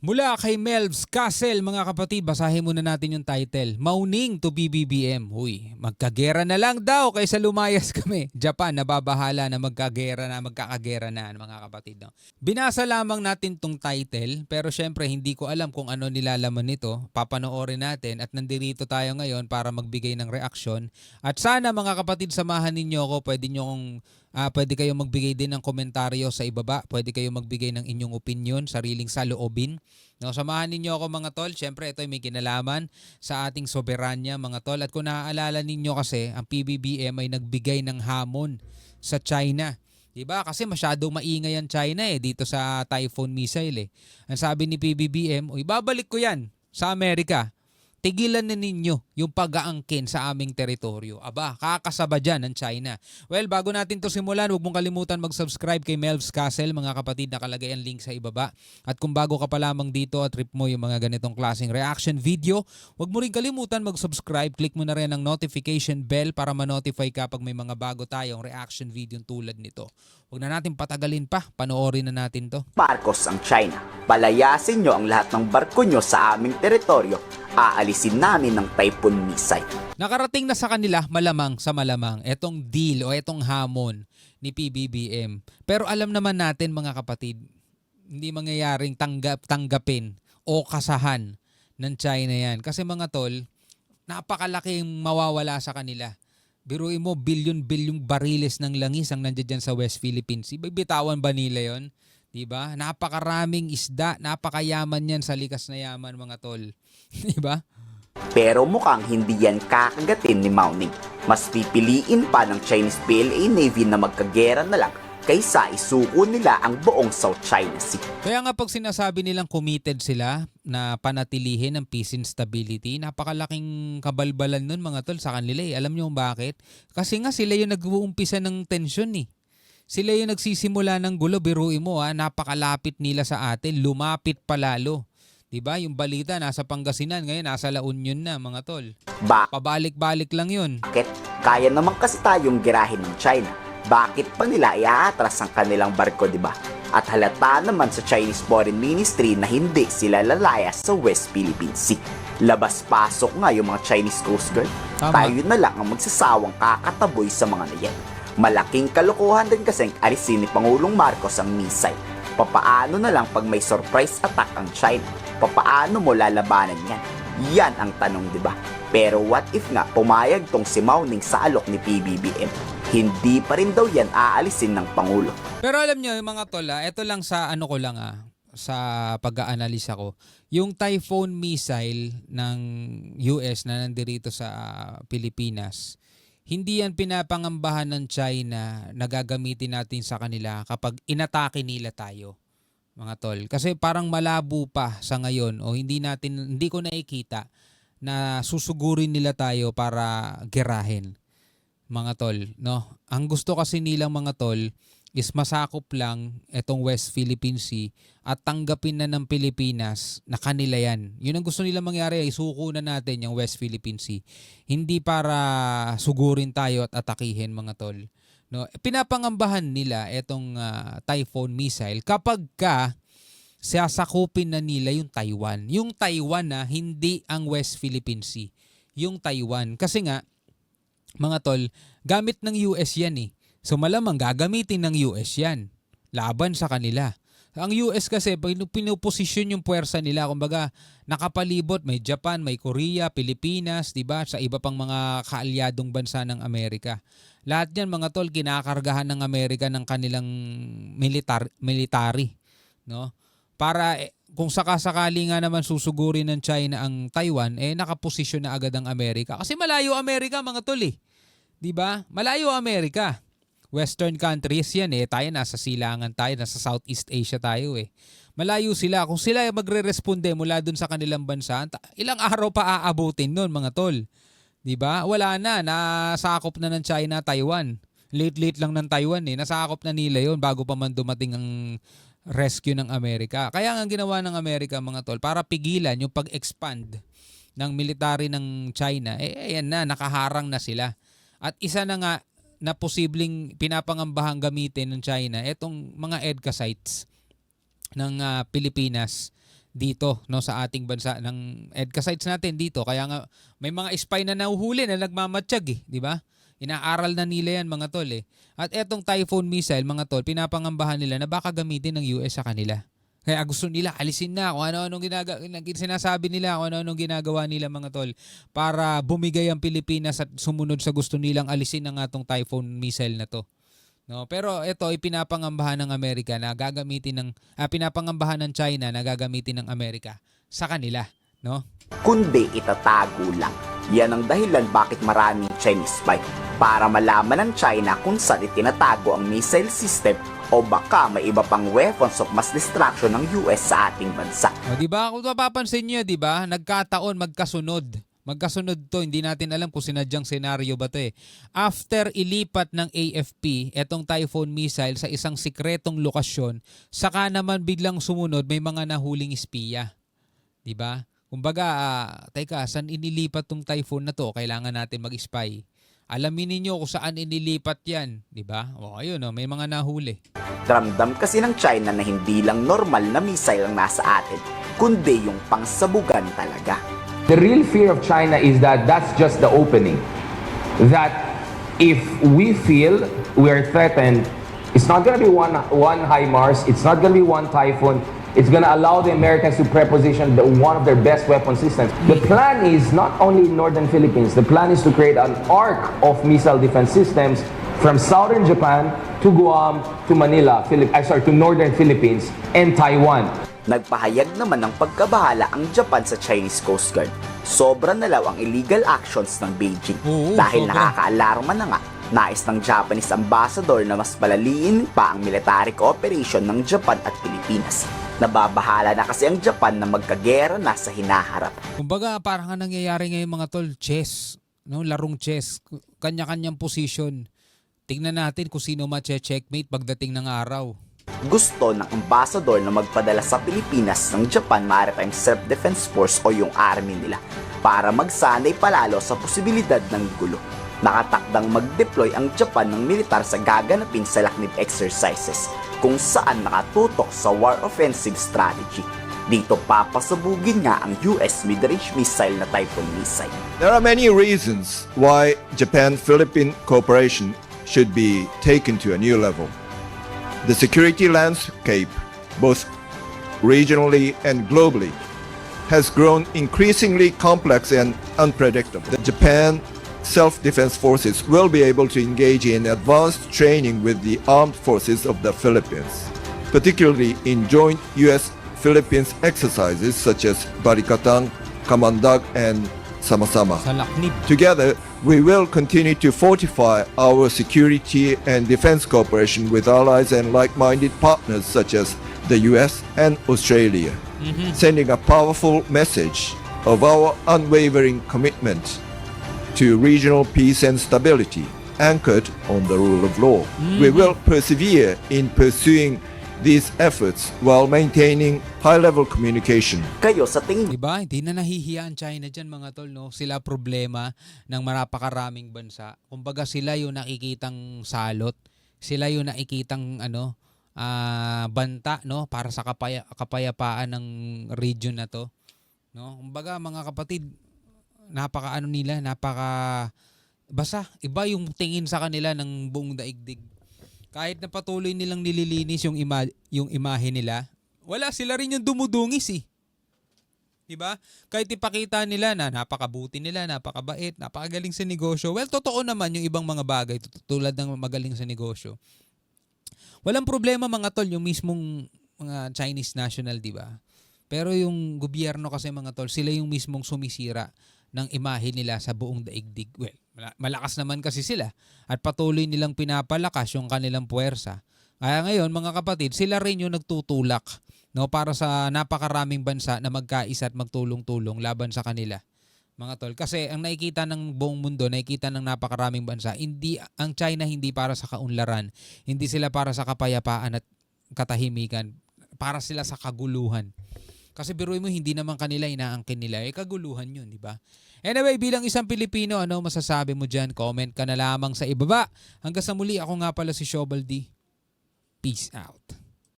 Mula kay Melvs Castle, mga kapatid, basahin muna natin yung title. Mauning to BBBM. Huy, magkagera na lang daw kaysa lumayas kami. Japan, nababahala na magkagera na, magkakagera na, mga kapatid. No? Binasa lamang natin tong title, pero syempre hindi ko alam kung ano nilalaman nito. Papanoorin natin at nandirito tayo ngayon para magbigay ng reaksyon. At sana mga kapatid, samahan ninyo ako. Pwede kayong magbigay din ng komentaryo sa ibaba. Pwede kayong magbigay ng inyong opinion, sariling saloobin. No, samahan ninyo ako mga tol. Siyempre ito ay may kinalaman sa ating soberanya mga tol. At kung naaalala ninyo kasi, ang PBBM ay nagbigay ng hamon sa China. Diba? Kasi masyadong maingay ang China dito sa Typhoon missile. Ang sabi ni PBBM, babalik ko yan sa Amerika. Tigilan na ninyo yung pag-aangkin sa aming teritoryo. Aba, kakasaba dyan ng China. Well, bago natin to simulan, huwag mong kalimutan mag-subscribe kay Melvs Castle. Mga kapatid, nakalagay ang link sa ibaba. At kung bago ka pa lamang dito at trip mo yung mga ganitong klaseng reaction video, huwag mo rin kalimutan mag-subscribe. Click mo na rin ang notification bell para ma-notify ka pag may mga bago tayong reaction video tulad nito. Huwag na natin patagalin pa. Panoorin na natin to. Marcos ang China. Palayasin nyo ang lahat ng barko nyo sa aming teritoryo. Aalisin namin ng Typhoon missile. Nakarating na sa kanila malamang sa malamang etong deal o etong hamon ni PBBM. Pero alam naman natin mga kapatid, hindi mangyayaring tanggapin o kasahan ng China yan. Kasi mga tol, napakalaking mawawala sa kanila. Biruin mo, bilyon-bilyong bariles ng langis ang nandiyan sa West Philippines Sea. Bibitawan ba nila yun? Diba? Napakaraming isda, napakayaman yan sa likas na yaman mga tol. Diba? Pero mukhang hindi yan kakagatin ni Mao Ning. Mas pipiliin pa ng Chinese PLA Navy na magkagera na lang kaysa isuko nila ang buong South China Sea. Kaya nga pag sinasabi nilang committed sila na panatilihin ang peace and stability, napakalaking kabalbalan nun mga tol sa kanila Alam niyo bakit? Kasi nga sila yung nag-uumpisa ng tensyon Sila yung nagsisimula ng gulo. Biruin mo napakalapit nila sa atin. Lumapit pa lalo. Diba? Yung balita nasa Pangasinan, ngayon nasa La Union na mga tol. Pabalik-balik lang yun. Bakit? Kaya naman kasi tayong girahin ng China. Bakit pa nila iaatras ang kanilang barko, diba? At halata naman sa Chinese Foreign Ministry na hindi sila lalayas sa West Philippine Sea. Labas-pasok nga yung mga Chinese Coast Guard. Tama. Tayo na lang ang magsasawang kakataboy sa mga nayan. Malaking kalokohan din kasing alisin ni Pangulong Marcos ang missile. Papaano na lang pag may surprise attack ang China? Papaano mo lalabanan yan? Yan ang tanong, di ba? Pero what if nga pumayag tong si Mao Ning sa alok ni PBBM? Hindi pa rin daw yan aalisin ng Pangulo. Pero alam nyo mga tol, ito lang sa ano ko lang sa pag-aanalisa ko. Yung Typhoon missile ng US na nandirito sa Pilipinas, hindi yan pinapangambahan ng China na gagamitin natin sa kanila kapag inatake nila tayo, mga tol. Kasi parang malabo pa sa ngayon o hindi ko nakikita na susugurin nila tayo para gerahin, mga tol. No? Ang gusto kasi nilang mga tol is masakop lang itong West Philippine Sea at tanggapin na ng Pilipinas na kanila yan. Yun ang gusto nila mangyari, isuko na natin yung West Philippine Sea. Hindi para sugurin tayo at atakihin mga tol. No? Pinapangambahan nila itong Typhoon missile kapag sasakupin na nila yung Taiwan. Yung Taiwan hindi ang West Philippine Sea. Yung Taiwan. Kasi nga, mga tol, gamit ng US yan So malamang gagamitin ng US yan laban sa kanila. Ang US kasi pinuposisyon yung puwersa nila, kumbaga nakapalibot, may Japan, may Korea, Pilipinas, 'di ba? Sa iba pang mga kaalyadong bansa ng Amerika. Lahat 'yan mga tol kinakargahan ng Amerika ng kanilang military, no? Para kung sakasakali nga naman susugurin ng China ang Taiwan, nakaposisyon na agad ang Amerika. Kasi malayo Amerika mga tol 'Di ba? Malayo Amerika. Western countries yan tayo nasa silangan tayo, nasa Southeast Asia tayo Malayo sila. Kung sila magre-responde mula dun sa kanilang bansa, ilang araw pa aabutin nun mga tol. Diba? Wala na, nasakop na ng China, Taiwan. Late lang ng Taiwan nasakop na nila yon bago pa man dumating ang rescue ng Amerika. Kaya nga ginawa ng Amerika mga tol, para pigilan yung pag-expand ng military ng China, ayan na, nakaharang na sila. At isa na nga, na posibleng pinapangambahang gamitin ng China itong mga EDCA sites ng Pilipinas dito, no, sa ating bansa ng EDCA sites natin dito. Kaya nga may mga spy na nahuhuli na nagmamatsyag di ba? Inaaral na nila yan mga tol At etong Typhoon missile mga tol, pinapangambahan nila na baka gamitin ng US sa kanila. Kaya gusto nila alisin na kung ano-anong sinasabi nila, kung ano-anong ginagawa nila mga tol para bumigay ang Pilipinas at sumunod sa gusto nilang alisin ng atong Typhoon missile na to. No, pero ito ay pinapangambahan ng Amerika na gagamitin pinapangambahan ng China na gagamitin ng Amerika sa kanila, no? Kundi itatago lang. Yan ang dahilan bakit maraming Chinese spy para malaman ng China kung saan itinatago ang missile system o baka may iba pang weapons of mass destruction ng US sa ating bansa. O, di ba? Kung mapapansin niyo, di ba? Nagkataon magkasunod. Magkasunod to, hindi natin alam kung sinadyang senaryo ba to After ilipat ng AFP etong Typhoon missile sa isang sikretong lokasyon, saka naman biglang sumunod may mga nahuling espiya. 'Di ba? Kumbaga, teka, saan inilipat tong Typhoon na to? Kailangan natin mag-spy. Alamin ninyo kung saan inilipat 'yan, 'di ba? O ayun, may mga nahuli. Ramdam kasi ng China na hindi lang normal na missile ang nasa atin, kundi yung pangsabugan talaga. The real fear of China is that that's just the opening. That if we feel we're threatened, it's not going to be one HIMARS, it's not going to be one Typhoon, it's going to allow the Americans to preposition one of their best weapon systems. The plan is not only in northern Philippines, the plan is to create an arc of missile defense systems from southern Japan to Guam to Manila, to northern Philippines and Taiwan. Nagpahayag naman ng pagkabahala ang Japan sa Chinese Coast Guard. Sobra na law ang illegal actions ng Beijing. Dahil sobra. nakakaalarma na nga, nais ng Japanese ambassador na mas palaliin pa ang military cooperation ng Japan at Pilipinas. Nababahala na kasi ang Japan na magkagera na sa hinaharap. Kumbaga, parang ang nangyayari ngayon mga tol, chess, no? Larong chess, kanya-kanyang position. Tingnan natin kung sino ma-checkmate pagdating ng araw. Gusto ng ambassador na magpadala sa Pilipinas ng Japan Maritime Self-Defense Force o yung army nila para magsanay palalo sa posibilidad ng gulo. Nakatakdang mag-deploy ang Japan ng militar sa gaganapin sa Laknib exercises kung saan nakatutok sa war offensive strategy. Dito papasabugin nga ang US mid-range missile na Typhoon missile. There are many reasons why Japan-Philippine cooperation should be taken to a new level. The security landscape, both regionally and globally, has grown increasingly complex and unpredictable. The Japan Self-Defense Forces will be able to engage in advanced training with the armed forces of the Philippines, particularly in joint US-Philippines exercises such as Barikatang, Kamandag, and Sama-Sama. Sa Laknib. Together, we will continue to fortify our security and defense cooperation with allies and like-minded partners such as the US and Australia, sending a powerful message of our unwavering commitment to regional peace and stability, anchored on the rule of law. We will persevere in pursuing these efforts while maintaining high-level communication. Kayo sa tingin Diba? Hindi na nahihiya ang China dyan mga tol, no? Sila problema ng marapakaraming bansa. Kumbaga sila yung nakikitang salot. Sila yung nakikitang banta, no? Para sa kapayapaan ng region na to. No? Kumbaga mga kapatid, basta iba yung tingin sa kanila ng buong daigdig. Kahit na patuloy nilang nililinis yung imahe nila, wala, sila rin yung dumudungis Diba? Kahit ipakita nila na napakabuti nila, napakabait, napakagaling sa negosyo. Well, totoo naman yung ibang mga bagay tulad ng magaling sa negosyo. Walang problema mga tol, yung mismong mga Chinese national, diba? Pero yung gobyerno kasi mga tol, sila yung mismong sumisira ng imahe nila sa buong daigdig. Well, malakas naman kasi sila at patuloy nilang pinapalakas yung kanilang puwersa. Kaya ngayon mga kapatid, sila rin yung nagtutulak, no, para sa napakaraming bansa na magkaisa at magtulong-tulong laban sa kanila. Mga tol, kasi ang nakikita ng buong mundo, nakikita ng napakaraming bansa, ang China hindi para sa kaunlaran, hindi sila para sa kapayapaan at katahimikan, para sila sa kaguluhan. Kasi biruin mo, hindi naman kanila inaangkin nila. Kaguluhan yun, di ba? Anyway, bilang isang Pilipino, ano masasabi mo dyan? Comment ka na lamang sa ibaba. Hanggang sa muli, ako nga pala si Shobal D. Peace out.